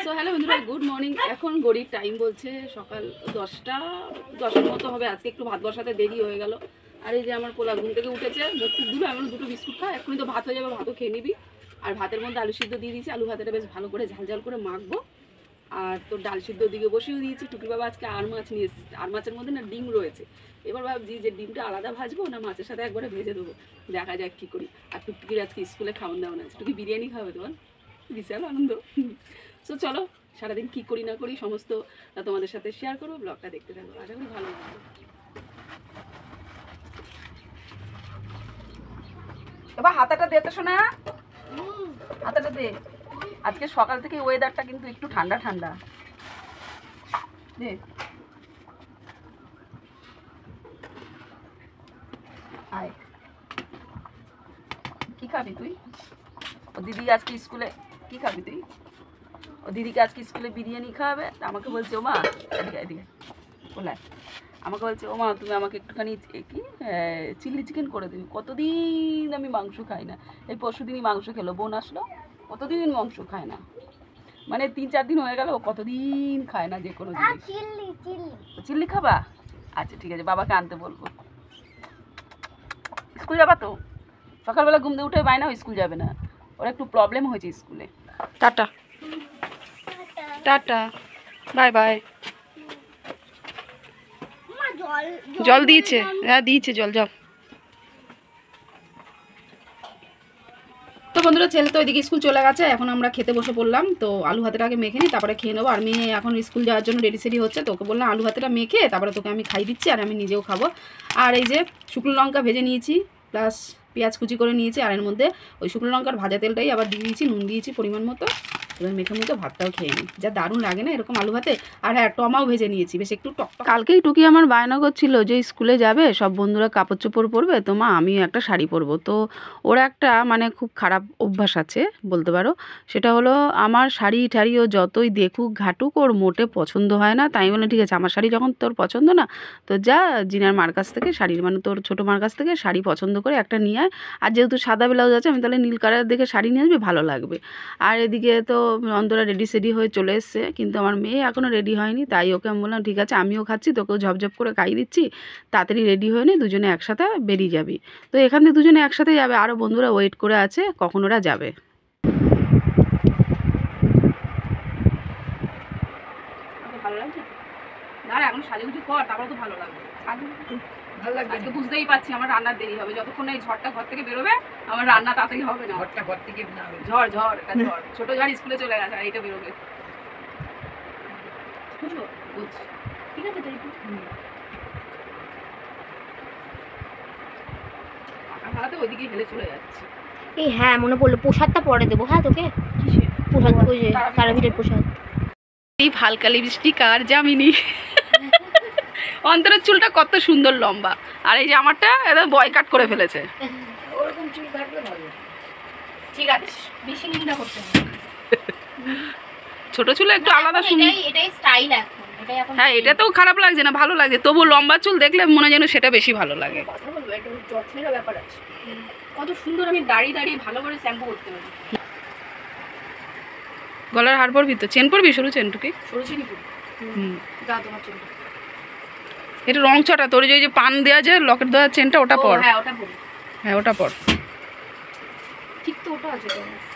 So hello বন্ধুরা, good morning. এখন ঘড়ির টাইম বলছে সকাল 10টার মতো হবে। আজকে একটু ভাত বসাতে দেরি হয়ে গেল। আর এই যে আমার পোলা ঘুম থেকে উঠেছে, মুখ টুক ধুলো, এখন দুটো বিস্কুট খায়, এখনই তো ভাত হয়ে যাবে, ভাতও খেয়ে নিবি। আর ভাতের মধ্যে আলু সিদ্ধ দিয়ে দিয়েছি, আলু ভাতেটা বেশ ভালো করে ঝাল ঝাল করে মাখবো। আর তোর ডাল সিদ্ধ দিকে বসিয়ে দিয়েছি। টুকি বাবা আজকে আর মাছ নিয়ে এসেছে, আর মাছের মধ্যে না ডিম রয়েছে। এবার ভাবছি যে ডিমটা আলাদা ভাজবো না মাছের সাথে একবারে ভেজে দেবো, দেখা যাক কী করি। আর টুকটুকির আজকে স্কুলে খাওয়ান দাওয়ান আছে, টুকি বিরিয়ানি খাবে তোমার, বিশাল আনন্দ। সো চলো সারাদিন কী করি না করি সমস্ত তোমাদের সাথে শেয়ার করবো, ব্লগটা দেখতে থাকবো, আশা করি ভালো লাগবে। এবার হাতাটা দে তো শোনা, হাতাটা দে। আজকে সকাল থেকে ওয়েদারটা কিন্তু একটু ঠান্ডা ঠান্ডা। দে আয়, কি খাবি তুই? ও দিদি আজকে স্কুলে কি খাবি তুই? ও দিদিকে আজকে স্কুলে বিরিয়ানি খাওয়াবে। আমাকে বলছে ও মা, এদিকে এদিকে বলে, আমাকে বলছে ও মা তুমি আমাকে একটুখানি কি চিলি চিকেন করে দিবি। কতদিন আমি মাংস খাই না, এই পরশু দিনই মাংস খেলো, বোন আসলো, কতদিন মাংস খায় না, মানে 3-4 দিন হয়ে গেল, ও কতদিন খায় না যে কোনো জিনিস। চিল্লি খাবা? আচ্ছা ঠিক আছে, বাবাকে আনতে বলবো। স্কুল যাবা তো? সকালবেলা ঘুম দিয়ে উঠে বাইনা স্কুল যাবে না, ওর একটু প্রবলেম হয়েছে স্কুলে। Tata tata, bye bye. জল দিয়েছে? হ্যাঁ দিয়েছে জল, যাও। তো বন্ধুরা ছেলে তো ওইদিকে স্কুল চলে গেছে, এখন আমরা খেতে বসে পড়লাম। তো আলু ভাতেটা আগে মেখে নিই, তারপরে খেয়ে নেবো। আর মেয়ে এখন স্কুল যাওয়ার জন্য রেডি সেডি হচ্ছে, তোকে বললাম আলু ভাতেটা মেখে তারপরে তোকে আমি খাই দিচ্ছি, আর আমি নিজেও খাবো। আর এই যে শুকনো লঙ্কা ভেজে নিয়েছি, প্লাস পেঁয়াজ কুচি করে নিয়েছি, আর এর মধ্যে ওই শুকনো লঙ্কার ভাজা তেলটাই আবার দিয়ে দিয়েছি, নুন দিয়েছি পরিমাণ মতো। এবার মেখে মুখে ভাতটাও খেয়ে নিই, যা দারুণ লাগে না এরকম আলু ভাতে। আর হ্যাঁ, টমাও ভেজে নিয়েছি, বেশ একটু টক। কালকেই টুকি আমার বায়না করছিল যে স্কুলে যাবে, সব বন্ধুরা কাপড় চোপড় পরবে, তো মা আমিও একটা শাড়ি পরবো। তো ওর একটা মানে খুব খারাপ অভ্যাস আছে বলতে পারো, সেটা হলো আমার শাড়ি ঠাড়ি ও যতই দেখুক ঘাটুক ওর মোটে পছন্দ হয় না। তাই বলে ঠিক আছে আমার শাড়ি যখন তোর পছন্দ না, তো যা জিনার মার কাছ থেকে শাড়ি, মানে তোর ছোটো মার কাছ থেকে শাড়ি পছন্দ করে একটা নিয়ে আয়। আর যেহেতু সাদা ব্লাউজ আছে, আমি তাহলে নীল কালার দেখে শাড়ি নিয়ে আসবি, ভালো লাগবে। আর এদিকে তো অন্তরা রেডি সেডি হয়ে চলে এসছে, কিন্তু আমার মেয়ে এখনও রেডি হয়নি। তাই ওকে আমি বললাম ঠিক আছে আমিও খাচ্ছি, তোকেও ঝপঝপ করে খাইয়ে দিচ্ছি, তাড়াতাড়ি রেডি হয়ে নি, দুজনে একসাথে বেরিয়ে যাবি। তো এখান থেকে দুজনে একসাথে যাবে, আরও বন্ধুরা ওয়েট করে আছে কখন ওরা যাবে। ভালো লাগছে না, এখন সাজুগুজু কর, তারপরে তো ভালো লাগবে। ভালো লাগবে, আজকে বুঝতেই পারছি আমার রান্নার দেরি হবে, যতক্ষণ এই ঝড়টা ঘর থেকে বেরোবে আমার রান্না তাড়াতাড়ি হবে না। ঘরটা ঘর থেকে ঝড় ঝড় একটা ঝড়, ছোট ঝড় স্কুলে চলে গেছে, আর এইটা বেরোবে। বুঝলো? বুঝছি, ঠিক আছে। ভাড়াতে ওইদিকে হেলে চলে যাচ্ছে। এই হ্যাঁ মনে পড়লো, প্রসাদটা পরে দেবো। হ্যাঁ তোকে প্রসাদ, ওই যে তারাপীঠের প্রসাদ। এই হালকা লিপস্টিক আর জামিনি, অন্তরের চুলটা কত সুন্দর লম্বা, আর এই যে আমারটা একদম বয় কাট করে ফেলেছে। ওরকম চুল কাটলে ভালো, ঠিক আছে, বেশি নিন্দা করতে হবে। ছোট চুলে একটু আলাদা সুন্দর, এটাই স্টাইল এখন, এটাই এখন। হ্যাঁ এটা তো খারাপ লাগছে না, ভালো লাগছে, তবু লম্বা চুল দেখলে মনে যেন সেটা বেশি ভালো লাগে। কথা বলবো, একটু যত্নেরও ব্যাপার আছে। কত সুন্দর আমি দাঁড়িয়ে দাঁড়িয়ে ভালো করে শ্যাম্পু করতে পারি। গলার হার পরবি তো, চেন পরবি, সরু চেন, টুকি সরু চেনই পরবি। গা তোমার চেন, এটা রং ছটা, তোর যে পান দেওয়া যায় লকেট দেওয়ার চেনটা, ওটা পর। হ্যাঁ ওটা পর, হ্যাঁ ওটা পর, ঠিক তো ওটা আছে।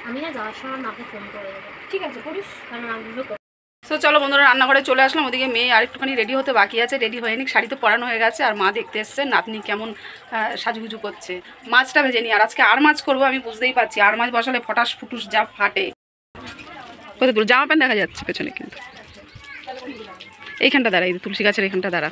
আমি না যাওয়ার সময় মাকে ফোন করে দেবো, ঠিক আছে করিস, কারণ আমি। তো চলো বন্ধুরা রান্নাঘরে চলে আসলাম, ওদিকে মেয়ে আর একটুখানি রেডি হতে বাকি আছে, রেডি হয়নি, শাড়ি তো পরানো হয়ে গেছে। আর মা দেখতে এসছে নাতনি কেমন সাজুগুজু করছে। মাছটা ভেজে নি, আর আজকে আর মাছ করবো, আমি বুঝতেই পারছি আর মাছ বসালে ফটাস ফুটুস যা ফাটে। কোথায় দূর জামা প্যান্ট দেখা যাচ্ছে পেছনে, কিন্তু এইখানটা দাঁড়া, এই তুলসী গাছের এইখানটা দাঁড়া।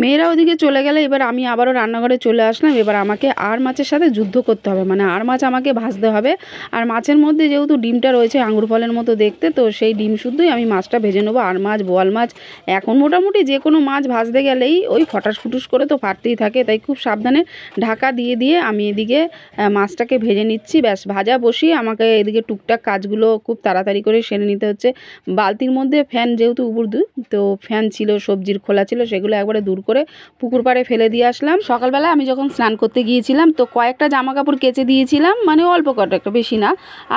মেয়েরা ওদিকে চলে গেলে এবার আমি আবারও রান্নাঘরে চলে আসলাম। এবার আমাকে আর মাছের সাথে যুদ্ধ করতে হবে, মানে আর মাছ আমাকে ভাজতে হবে। আর মাছের মধ্যে যেহেতু ডিমটা রয়েছে আঙুর ফলের মতো দেখতে, তো সেই ডিম শুদ্ধই আমি মাছটা ভেজে নেবো। আর মাছ, বোয়াল মাছ, এখন মোটামুটি যে কোনো মাছ ভাজতে গেলেই ওই ফটাস ফুটুস করে তো ফাটতেই থাকে, তাই খুব সাবধানে ঢাকা দিয়ে দিয়ে আমি এদিকে মাছটাকে ভেজে নিচ্ছি। ব্যাস ভাজা বসিয়ে আমাকে এদিকে টুকটাক কাজগুলো খুব তাড়াতাড়ি করে সেরে নিতে হচ্ছে। বালতির মধ্যে ফ্যান যেহেতু উপর তো ফ্যান ছিল, সবজির খোলা ছিল, সেগুলো একবারে দূর করে পুকুর পাড়ে ফেলে দিয়ে আসলাম। সকালবেলা আমি যখন স্নান করতে গিয়েছিলাম তো কয়েকটা জামা কাপড় কেচে দিয়েছিলাম, মানে অল্প কয়েকটা, বেশি না।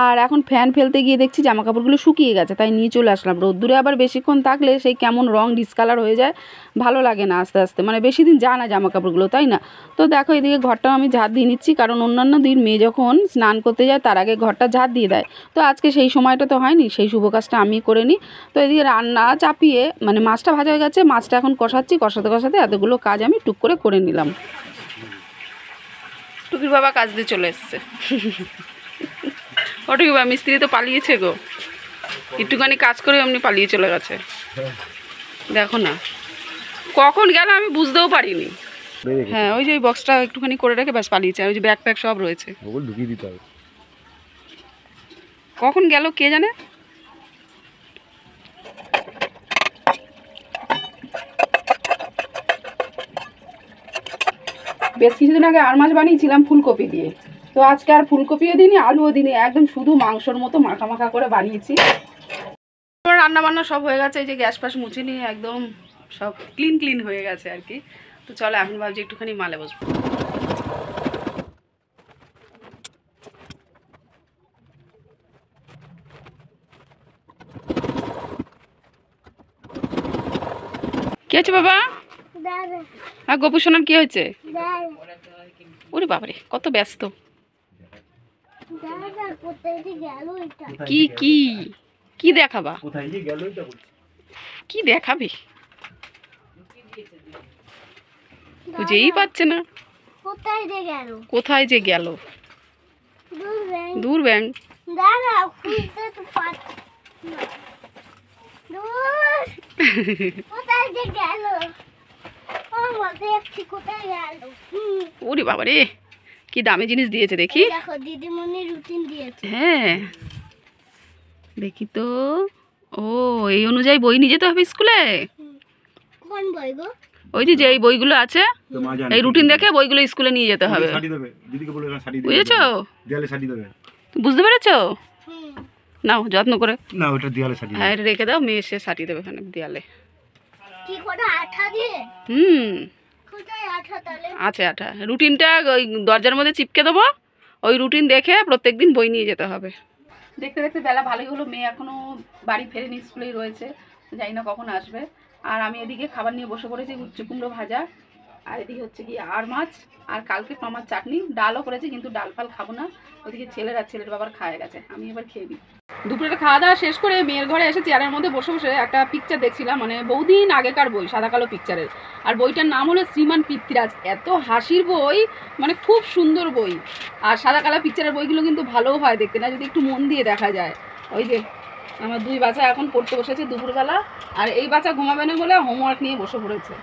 আর এখন ফ্যান ফেলতে গিয়ে দেখছি জামা কাপড়গুলো শুকিয়ে গেছে, তাই নিয়ে চলে আসলাম। রোদ্দুরে আবার বেশিক্ষণ থাকলে সেই কেমন রং ডিসকালার হয়ে যায়, ভালো লাগে না আস্তে আস্তে, মানে বেশি দিন যায় না জামা কাপড়গুলো, তাই না? তো দেখো এদিকে ঘরটাও আমি ঝাড় দিয়ে নিচ্ছি, কারণ অন্যান্য দিন মেয়ে যখন স্নান করতে যায় তার আগে ঘরটা ঝাড় দিয়ে দেয়। তো আজকে সেই সময়টা তো হয়নি, সেই শুভ কাজটা আমি করে নিই। তো এদিকে রান্না চাপিয়ে, মানে মাছটা ভাজা হয়ে গেছে, মাছটা এখন কষাচ্ছি, কষাতে কষাতে এতগুলো কাজ আমি টুক করে নিলাম। টুকির বাবা কাজ দিয়ে চলে এসছে। ও টুকি বাবা, মিস্ত্রি তো পালিয়েছে গো, একটুখানি কাজ করে এমনি পালিয়ে চলে গেছে। দেখো না কখন গেল আমি বুঝতেও পারিনি। হ্যাঁ ওই যে ওই বক্সটা একটুখানি করে রেখে ব্যাস পালিয়েছে, ওই যে ব্যাগ প্যাক সব রয়েছে, ওগুলো ঢুকিয়ে দিতে হবে। কখন গেল কে জানে। বেশ কিছুদিন আগে আর মাছ বানিয়েছিলাম ফুলকপি দিয়ে, তো আজকে আর ফুলকপিও দিইনি, আলুও দিইনি, একদম শুধু মাংসর মতো মাখা মাখা করে বানিয়েছি। রান্না বান্না সব হয়ে গেছে, এই যে গ্যাস ফ্যাস মুছে নিয়ে একদম সব ক্লিন হয়ে গেছে আর কি। তো চলো এখন ভাবছি একটুখানি মালে বসবো। কি হয়েছে বাবা? হ্যাঁ গোপু সোনার কি হয়েছে? ওরে বাবারে কত ব্যস্ত। কি কি কি দেখাবা? কি দেখাবে বুঝেই পাচ্ছে না কোথায় যে গেল। দূর ব্যাং ওরে বাবারে কি দামি জিনিস দিয়েছে দেখি। হ্যাঁ দেখি তো। ও এই অনুযায়ী বই নিয়ে যেতে হবে স্কুলে? ওই যে এই বইগুলো আছে, এই রুটিন দেখে বইগুলো স্কুলে নিয়ে যেতে হবে, বুঝেছো? বুঝতে পেরেছো? নাও যত্ন করে, না ওটা দেয়ালে সাটিয়ে, হ্যাঁ এটা রেখে দাও, মেয়ে এসে সাটিয়ে দেবে এখানে দেয়ালে। আছে আঠা, রুটিনটা ওই দরজার মধ্যে চিপকে দেবো, ওই রুটিন দেখে প্রত্যেকদিন বই নিয়ে যেতে হবে। দেখতে দেখতে বেলা ভালোই হলো, মেয়ে এখনও বাড়ি ফেরেনি, স্কুলেই রয়েছে, জানি না কখন আসবে। আর আমি এদিকে খাবার নিয়ে বসে পড়েছি, উচ্ছে কুমড়ো ভাজা, আর এদিকে হচ্ছে কি আর মাছ, আর কালকে আমার চাটনি, ডালও করেছি, কিন্তু ডাল ফাল খাবো না, ওদিকে ছেলের বাবার খাওয়া গেছে, আমি এবার খেয়ে দিই। দুপুরে খাওয়া দাওয়া শেষ করে মেয়ের ঘরে এসে চেয়ারের মধ্যে বসে বসে একটা পিকচার দেখছিলাম, মানে বহুদিন আগেকার বই, সাদা কালো পিকচারের, আর বইটার নাম হলো শ্রীমান পৃথ্বীরাজ। এত হাসির বই, মানে খুব সুন্দর বই। আর সাদা কালো পিকচারের বইগুলো কিন্তু ভালোও হয় দেখতে, না যদি একটু মন দিয়ে দেখা যায়। ওই যে আমার দুই বাচ্চা এখন পড়তে বসেছে দুপুরবেলা, আর এই বাচ্চা ঘুমাবে না বলে হোমওয়ার্ক নিয়ে বসে পড়েছে।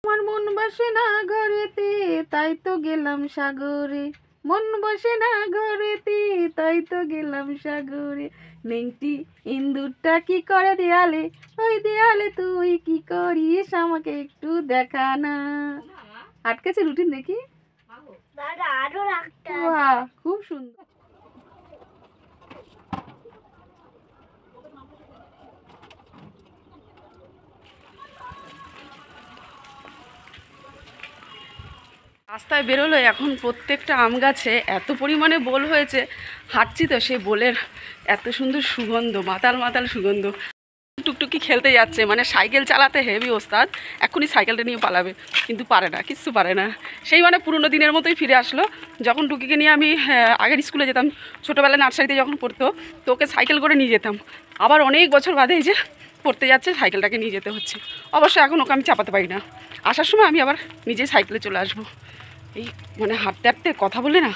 আমার মন বসে না ঘরেতে, তাই তো গেলাম সাগরে, মন বসে না ঘরেতে, তাই তো গেলাম সাগরে, নেংটি ইন্দুরটা কি করে দেয়ালে, ওই দেয়ালে তুই কি করিস আমাকে একটু দেখা না। আটকেছে রুটিন দেখি, বাহ খুব সুন্দর। রাস্তায় বেরোলো, এখন প্রত্যেকটা আম গাছে এত পরিমাণে বোল হয়েছে, হাঁটছি তো সে বোলের এত সুন্দর সুগন্ধ, মাতাল সুগন্ধ। টুকটুকি খেলতে যাচ্ছে, মানে সাইকেল চালাতে হেভি ওস্তাদ, এখনই সাইকেলটা নিয়ে পালাবে, কিন্তু পারে না, কিচ্ছু পারে না। সেই মানে পুরনো দিনের মতোই ফিরে আসলো, যখন টুকিকে নিয়ে আমি আগের স্কুলে যেতাম, ছোটোবেলায় নার্সারিতে যখন পড়তো, তো ওকে সাইকেল করে নিয়ে যেতাম। আবার অনেক বছর বাদে এই যে পড়তে যাচ্ছে, সাইকেলটাকে নিয়ে যেতে হচ্ছে। অবশ্য এখন ওকে আমি চাপাতে পারি না, আসার সময় আমি আবার নিজেই সাইকেলে চলে আসবো। এই মানে হাঁটতে হাঁটতে কথা বললে না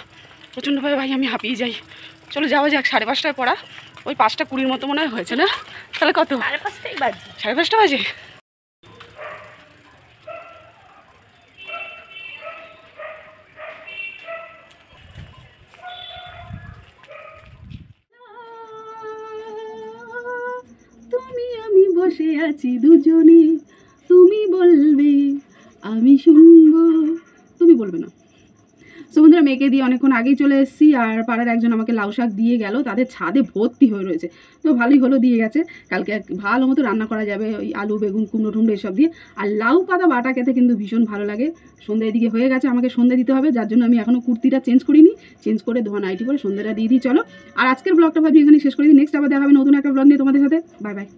প্রচণ্ডভাবে ভাই আমি হাঁপিয়ে যাই। চলো যাওয়া যাক, 5:30টায় পড়া, ওই 5:20 মতো মনে হয় হয়েছে না, তাহলে কত? 5:30 বাজে, 5:30 বাজে। তুমি আমি বসে আছি দুজনে, তুমি বলবে আমি শুনবো, তুমি বলবে না। সো বন্ধুরা মেখে দিয়ে অনেকক্ষণ আগেই চলে এসেছি, আর পাড়ার একজন আমাকে লাউ শাক দিয়ে গেল, তাদের ছাদে ভর্তি হয়ে রয়েছে, তো ভালোই হলো দিয়ে গেছে। কালকে ভালো মতো রান্না করা যাবে ওই আলু বেগুন কুমড়ো টুমড়ো এসব দিয়ে। আর লাউ পাতা বাটা খেতে কিন্তু ভীষণ ভালো লাগে। সন্ধ্যের দিকে হয়ে গেছে, আমাকে সন্ধ্যে দিতে হবে, যার জন্য আমি এখনও কুর্তিটা চেঞ্জ করিনি, চেঞ্জ করে ধোয়া নাইটি পরে সন্ধ্যাটা দিয়ে দিই। চলো আর আজকের ব্লগটা ভাবি এখানে শেষ করে দিই, নেক্সট আবার দেখা হবে নতুন একটা ব্লগ নিয়ে তোমাদের সাথে। Bye bye.